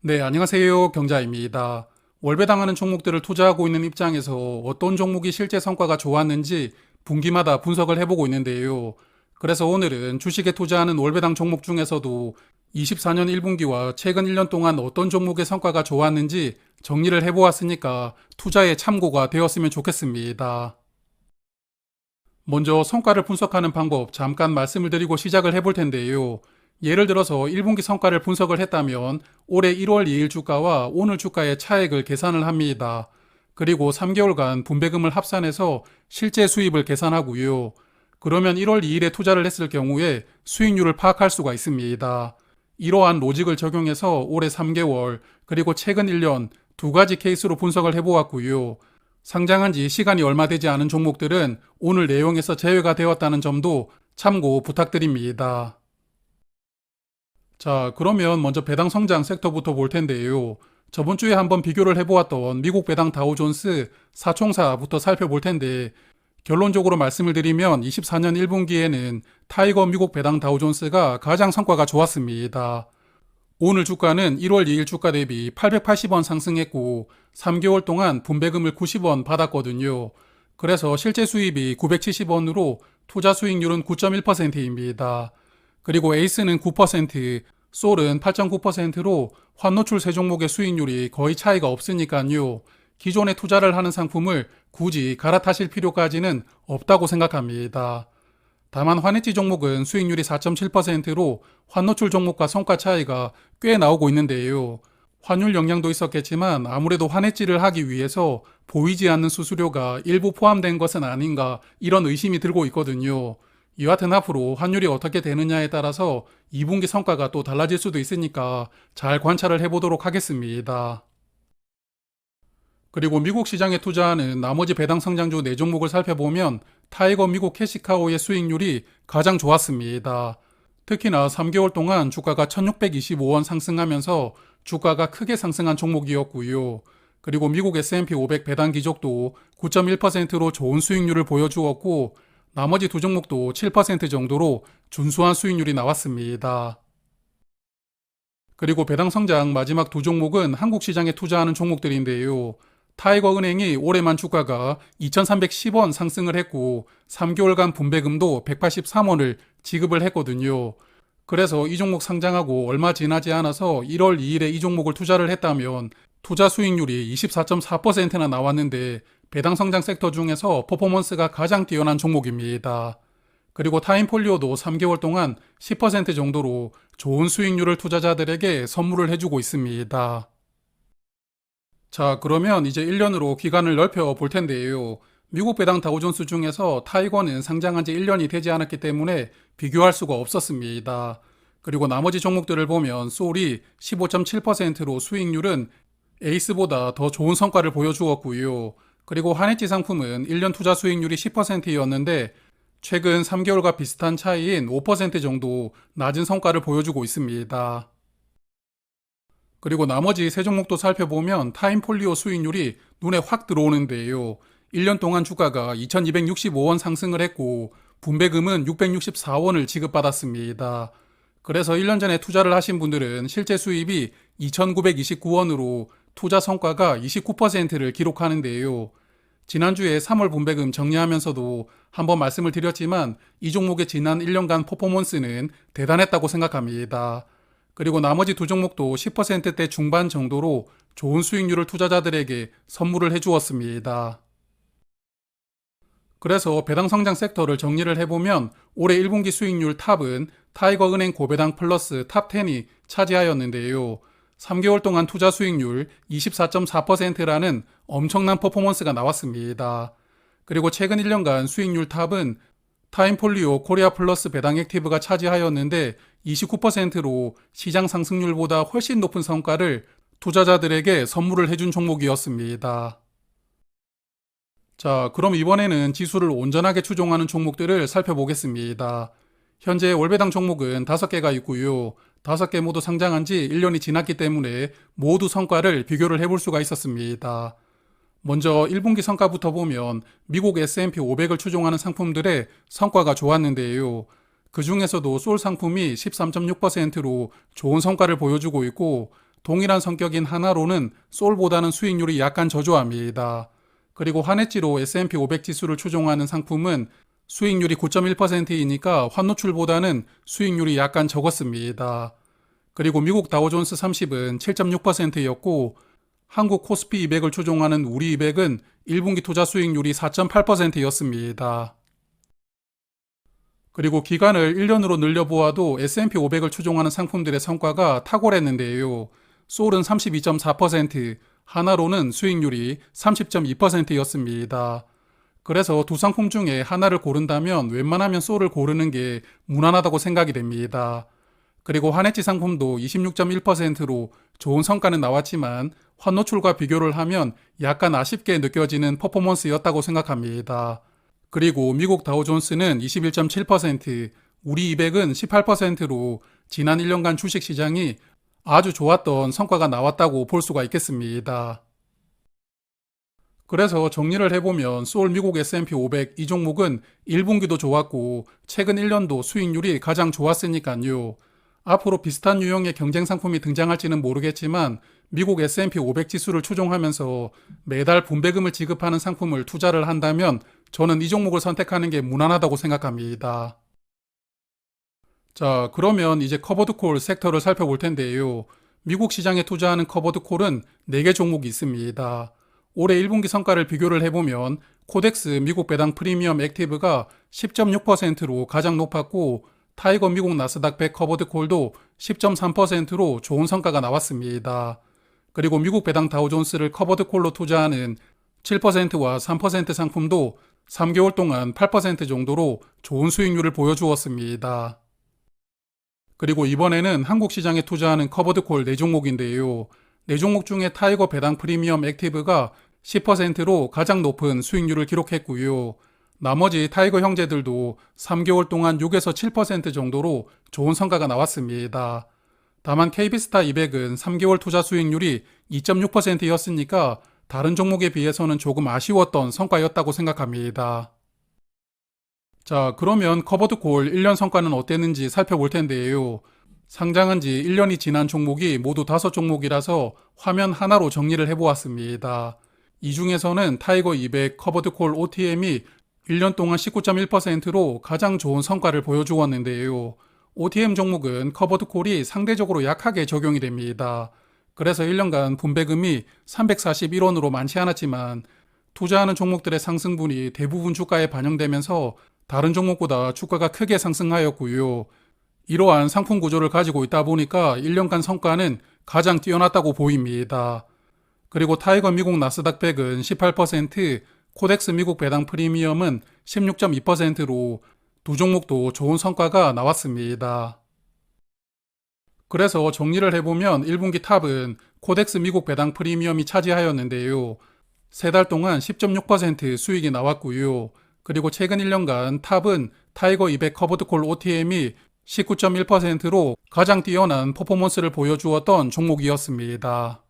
네, 안녕하세요. 경자입니다. 월배당하는 종목들을 투자하고 있는 입장에서 어떤 종목이 실제 성과가 좋았는지 분기마다 분석을 해보고 있는데요. 그래서 오늘은 주식에 투자하는 월배당 종목 중에서도 24년 1분기와 최근 1년 동안 어떤 종목의 성과가 좋았는지 정리를 해보았으니까 투자에 참고가 되었으면 좋겠습니다. 먼저 성과를 분석하는 방법 잠깐 말씀을 드리고 시작을 해볼 텐데요. 예를 들어서 1분기 성과를 분석을 했다면 올해 1월 2일 주가와 오늘 주가의 차액을 계산을 합니다. 그리고 3개월간 분배금을 합산해서 실제 수입을 계산하고요. 그러면 1월 2일에 투자를 했을 경우에 수익률을 파악할 수가 있습니다. 이러한 로직을 적용해서 올해 3개월 그리고 최근 1년 두 가지 케이스로 분석을 해보았고요. 상장한 지 시간이 얼마 되지 않은 종목들은 오늘 내용에서 제외가 되었다는 점도 참고 부탁드립니다. 자, 그러면 먼저 배당 성장 섹터부터 볼 텐데요. 저번 주에 한번 비교를 해보았던 미국 배당 다우존스 4총사부터 살펴볼 텐데, 결론적으로 말씀을 드리면 24년 1분기에는 타이거 미국 배당 다우존스가 가장 성과가 좋았습니다. 오늘 주가는 1월 2일 주가 대비 880원 상승했고 3개월 동안 분배금을 90원 받았거든요. 그래서 실제 수입이 970원으로 투자 수익률은 9.1%입니다. 그리고 에이스는 9%, 솔은 8.9%로 환노출 세 종목의 수익률이 거의 차이가 없으니까요. 기존에 투자를 하는 상품을 굳이 갈아타실 필요까지는 없다고 생각합니다. 다만 환해지 종목은 수익률이 4.7%로 환노출 종목과 성과 차이가 꽤 나오고 있는데요. 환율 영향도 있었겠지만 아무래도 환해지를 하기 위해서 보이지 않는 수수료가 일부 포함된 것은 아닌가 이런 의심이 들고 있거든요. 여하튼 앞으로 환율이 어떻게 되느냐에 따라서 2분기 성과가 또 달라질 수도 있으니까 잘 관찰을 해보도록 하겠습니다. 그리고 미국 시장에 투자하는 나머지 배당 성장주 4종목을 살펴보면 타이거 미국 캐시카우의 수익률이 가장 좋았습니다. 특히나 3개월 동안 주가가 1625원 상승하면서 주가가 크게 상승한 종목이었고요. 그리고 미국 S&P 500 배당 기족도 9.1%로 좋은 수익률을 보여주었고 나머지 두 종목도 7% 정도로 준수한 수익률이 나왔습니다. 그리고 배당 성장 마지막 두 종목은 한국 시장에 투자하는 종목들인데요. 타이거 은행이 올해만 주가가 2,310원 상승을 했고 3개월간 분배금도 183원을 지급을 했거든요. 그래서 이 종목 상장하고 얼마 지나지 않아서 1월 2일에 이 종목을 투자를 했다면 투자 수익률이 24.4%나 나왔는데 배당 성장 섹터 중에서 퍼포먼스가 가장 뛰어난 종목입니다. 그리고 타임폴리오도 3개월 동안 10% 정도로 좋은 수익률을 투자자들에게 선물을 해주고 있습니다. 자, 그러면 이제 1년으로 기간을 넓혀 볼 텐데요. 미국 배당 다우존스 중에서 타이거는 상장한 지 1년이 되지 않았기 때문에 비교할 수가 없었습니다. 그리고 나머지 종목들을 보면 솔이 15.7%로 수익률은 에이스보다 더 좋은 성과를 보여주었고요. 그리고 한해지 상품은 1년 투자 수익률이 10%였는데 최근 3개월과 비슷한 차이인 5% 정도 낮은 성과를 보여주고 있습니다. 그리고 나머지 세 종목도 살펴보면 타임폴리오 수익률이 눈에 확 들어오는데요. 1년 동안 주가가 2265원 상승을 했고 분배금은 664원을 지급받았습니다. 그래서 1년 전에 투자를 하신 분들은 실제 수입이 2929원으로 투자 성과가 29%를 기록하는데요. 지난주에 3월 분배금 정리하면서도 한번 말씀을 드렸지만 이 종목의 지난 1년간 퍼포먼스는 대단했다고 생각합니다. 그리고 나머지 두 종목도 10%대 중반 정도로 좋은 수익률을 투자자들에게 선물을 해주었습니다. 그래서 배당 성장 섹터를 정리를 해보면 올해 1분기 수익률 탑은 타이거 은행 고배당 플러스 탑10이 차지하였는데요. 3개월 동안 투자 수익률 24.4%라는 엄청난 퍼포먼스가 나왔습니다. 그리고 최근 1년간 수익률 탑은 타임폴리오 코리아 플러스 배당 액티브가 차지하였는데 29%로 시장 상승률보다 훨씬 높은 성과를 투자자들에게 선물을 해준 종목이었습니다. 자, 그럼 이번에는 지수를 온전하게 추종하는 종목들을 살펴보겠습니다. 현재 월배당 종목은 5개가 있고요. 5개 모두 상장한 지 1년이 지났기 때문에 모두 성과를 비교를 해볼 수가 있었습니다. 먼저 1분기 성과부터 보면 미국 S&P 500을 추종하는 상품들의 성과가 좋았는데요. 그 중에서도 솔 상품이 13.6%로 좋은 성과를 보여주고 있고 동일한 성격인 하나로는 솔보다는 수익률이 약간 저조합니다. 그리고 한해지로 S&P 500 지수를 추종하는 상품은 수익률이 9.1%이니까 환노출보다는 수익률이 약간 적었습니다. 그리고 미국 다우존스 30은 7.6%였고 한국 코스피 200을 추종하는 우리 200은 1분기 투자 수익률이 4.8%였습니다. 그리고 기간을 1년으로 늘려보아도 S&P 500을 추종하는 상품들의 성과가 탁월했는데요. 솔은 32.4%, 하나로는 수익률이 30.2%였습니다. 그래서 두 상품 중에 하나를 고른다면 웬만하면 솔을 고르는 게 무난하다고 생각이 됩니다. 그리고 한해지 상품도 26.1%로 좋은 성과는 나왔지만 환노출과 비교를 하면 약간 아쉽게 느껴지는 퍼포먼스였다고 생각합니다. 그리고 미국 다우존스는 21.7%, 우리 200은 18%로 지난 1년간 주식시장이 아주 좋았던 성과가 나왔다고 볼 수가 있겠습니다. 그래서 정리를 해보면 솔 미국 S&P 500 이 종목은 1분기도 좋았고 최근 1년도 수익률이 가장 좋았으니까요. 앞으로 비슷한 유형의 경쟁 상품이 등장할지는 모르겠지만 미국 S&P 500 지수를 추종하면서 매달 분배금을 지급하는 상품을 투자를 한다면 저는 이 종목을 선택하는 게 무난하다고 생각합니다. 자, 그러면 이제 커버드콜 섹터를 살펴볼 텐데요. 미국 시장에 투자하는 커버드콜은 4개 종목이 있습니다. 올해 1분기 성과를 비교를 해보면 코덱스 미국 배당 프리미엄 액티브가 10.6%로 가장 높았고 타이거 미국 나스닥 100 커버드콜도 10.3%로 좋은 성과가 나왔습니다. 그리고 미국 배당 다우존스를 커버드콜로 투자하는 7%와 3% 상품도 3개월 동안 8% 정도로 좋은 수익률을 보여주었습니다. 그리고 이번에는 한국 시장에 투자하는 커버드콜 4종목인데요. 4종목 중에 타이거 배당 프리미엄 액티브가 10%로 가장 높은 수익률을 기록했고요. 나머지 타이거 형제들도 3개월 동안 6에서 7% 정도로 좋은 성과가 나왔습니다. 다만 KB스타 200은 3개월 투자 수익률이 2.6%였으니까 다른 종목에 비해서는 조금 아쉬웠던 성과였다고 생각합니다. 자, 그러면 커버드콜 1년 성과는 어땠는지 살펴볼 텐데요. 상장한 지 1년이 지난 종목이 모두 5종목이라서 화면 하나로 정리를 해보았습니다. 이 중에서는 타이거 200 커버드콜 OTM이 1년 동안 19.1%로 가장 좋은 성과를 보여주었는데요. OTM 종목은 커버드콜이 상대적으로 약하게 적용이 됩니다. 그래서 1년간 분배금이 341원으로 많지 않았지만 투자하는 종목들의 상승분이 대부분 주가에 반영되면서 다른 종목보다 주가가 크게 상승하였고요. 이러한 상품 구조를 가지고 있다 보니까 1년간 성과는 가장 뛰어났다고 보입니다. 그리고 타이거 미국 나스닥 100은 18%, 코덱스 미국 배당 프리미엄은 16.2%로 두 종목도 좋은 성과가 나왔습니다. 그래서 정리를 해보면 1분기 탑은 코덱스 미국 배당 프리미엄이 차지하였는데요. 3달 동안 10.6% 수익이 나왔고요. 그리고 최근 1년간 탑은 타이거 200 커버드콜 OTM이 19.1%로 가장 뛰어난 퍼포먼스를 보여주었던 종목이었습니다.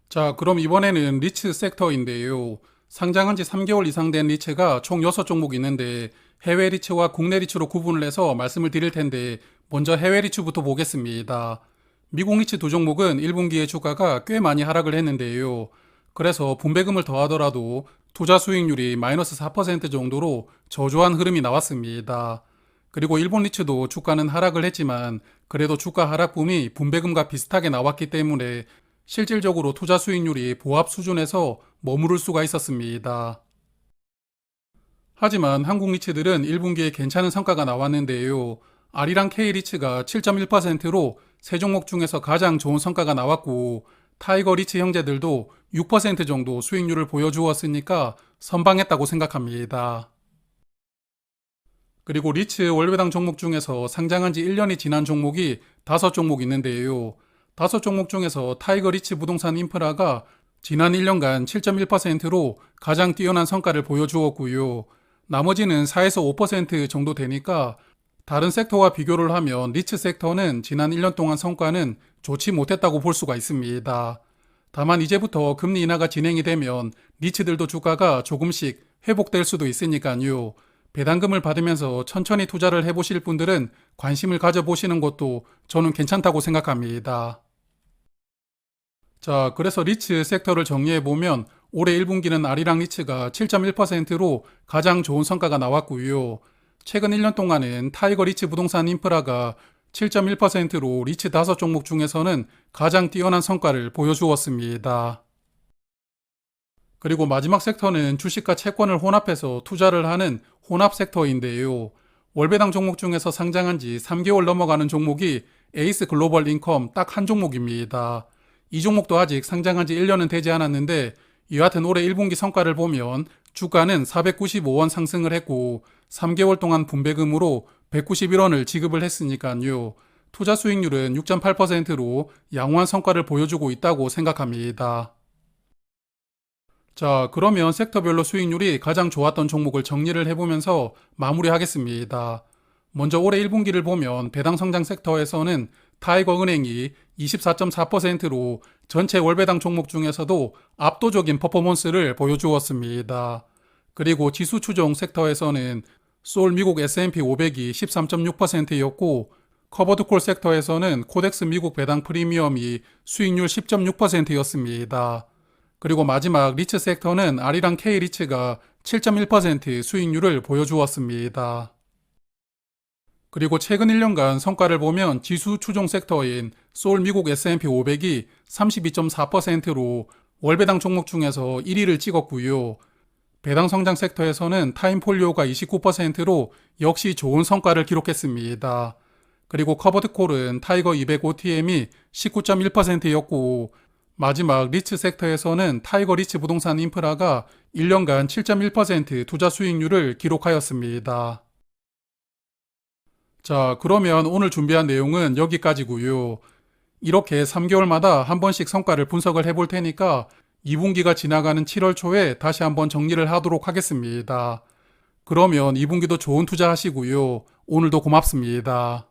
자, 그럼 이번에는 리츠 섹터인데요. 상장한 지 3개월 이상 된 리츠가 총 6종목 있는데 해외 리츠와 국내 리츠로 구분을 해서 말씀을 드릴 텐데 먼저 해외 리츠부터 보겠습니다. 미국 리츠 두 종목은 1분기에 주가가 꽤 많이 하락을 했는데요. 그래서 분배금을 더하더라도 투자 수익률이 마이너스 4% 정도로 저조한 흐름이 나왔습니다. 그리고 일본 리츠도 주가는 하락을 했지만 그래도 주가 하락분이 분배금과 비슷하게 나왔기 때문에 실질적으로 투자 수익률이 보합 수준에서 머무를 수가 있었습니다. 하지만 한국 리츠들은 1분기에 괜찮은 성과가 나왔는데요. 아리랑 K 리츠가 7.1%로 세 종목 중에서 가장 좋은 성과가 나왔고 타이거 리츠 형제들도 6% 정도 수익률을 보여주었으니까 선방했다고 생각합니다. 그리고 리츠 월배당 종목 중에서 상장한 지 1년이 지난 종목이 5종목 있는데요. 5종목 중에서 타이거 리츠 부동산 인프라가 지난 1년간 7.1%로 가장 뛰어난 성과를 보여주었고요. 나머지는 4에서 5% 정도 되니까 다른 섹터와 비교를 하면 리츠 섹터는 지난 1년 동안 성과는 좋지 못했다고 볼 수가 있습니다. 다만 이제부터 금리 인하가 진행이 되면 리츠들도 주가가 조금씩 회복될 수도 있으니까요. 배당금을 받으면서 천천히 투자를 해보실 분들은 관심을 가져보시는 것도 저는 괜찮다고 생각합니다. 자, 그래서 리츠 섹터를 정리해보면 올해 1분기는 아리랑 리츠가 7.1%로 가장 좋은 성과가 나왔고요. 최근 1년 동안은 타이거 리츠 부동산 인프라가 7.1%로 리츠 5종목 중에서는 가장 뛰어난 성과를 보여주었습니다. 그리고 마지막 섹터는 주식과 채권을 혼합해서 투자를 하는 혼합 섹터인데요. 월배당 종목 중에서 상장한 지 3개월 넘어가는 종목이 에이스 글로벌 인컴 딱 한 종목입니다. 이 종목도 아직 상장한 지 1년은 되지 않았는데 여하튼 올해 1분기 성과를 보면 주가는 495원 상승을 했고 3개월 동안 분배금으로 191원을 지급을 했으니까요. 투자 수익률은 6.8%로 양호한 성과를 보여주고 있다고 생각합니다. 자, 그러면 섹터별로 수익률이 가장 좋았던 종목을 정리를 해보면서 마무리하겠습니다. 먼저 올해 1분기를 보면 배당 성장 섹터에서는 타이거 은행이 24.4%로 전체 월배당 종목 중에서도 압도적인 퍼포먼스를 보여주었습니다. 그리고 지수 추종 섹터에서는 소울 미국 S&P 500이 13.6%였고 커버드콜 섹터에서는 코덱스 미국 배당 프리미엄이 수익률 10.6%였습니다. 그리고 마지막 리츠 섹터는 아리랑 K 리츠가 7.1% 수익률을 보여주었습니다. 그리고 최근 1년간 성과를 보면 지수 추종 섹터인 소울 미국 S&P 500이 32.4%로 월배당 종목 중에서 1위를 찍었고요. 배당 성장 섹터에서는 타임폴리오가 29%로 역시 좋은 성과를 기록했습니다. 그리고 커버드콜은 타이거 200 OTM이 19.1%였고 마지막 리츠 섹터에서는 타이거 리츠 부동산 인프라가 1년간 7.1% 투자 수익률을 기록하였습니다. 자, 그러면 오늘 준비한 내용은 여기까지고요. 이렇게 3개월마다 한 번씩 성과를 분석을 해볼 테니까 2분기가 지나가는 7월 초에 다시 한번 정리를 하도록 하겠습니다. 그러면 2분기도 좋은 투자 하시고요. 오늘도 고맙습니다.